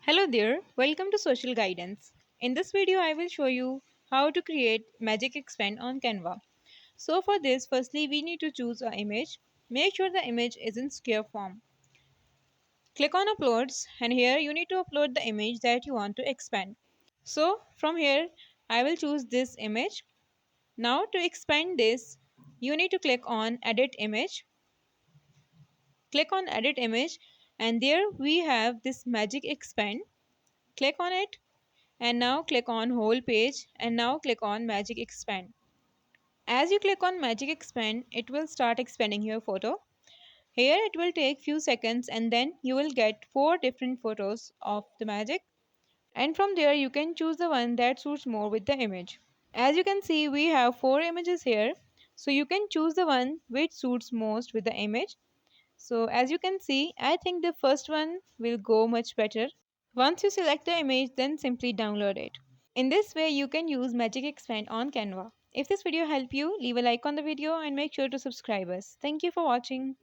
Hello there, welcome to Social Guidance. In this video, I will show you how to create Magic Expand on Canva. So for this, firstly we need to choose an image. Make sure the image is in square form. Click on Uploads and here you need to upload the image that you want to expand. So from here, I will choose this image. Now to expand this, you need to click on Edit Image. Click on Edit Image and there we have this Magic Expand. Click on it and now click on whole page and now click on magic expand. As you click on magic expand, it will start expanding your photo. Here it will take few seconds and then you will get 4 different photos of the magic, and from there you can choose the one that suits more with the image. As you can see, we have 4 images here, so you can choose the one which suits most with the image. So as you can see, I think the first one will go much better. Once you select the image, then simply download it. In this way, you can use Magic Expand on Canva. If this video helped you, leave a like on the video and make sure to subscribe us. Thank you for watching.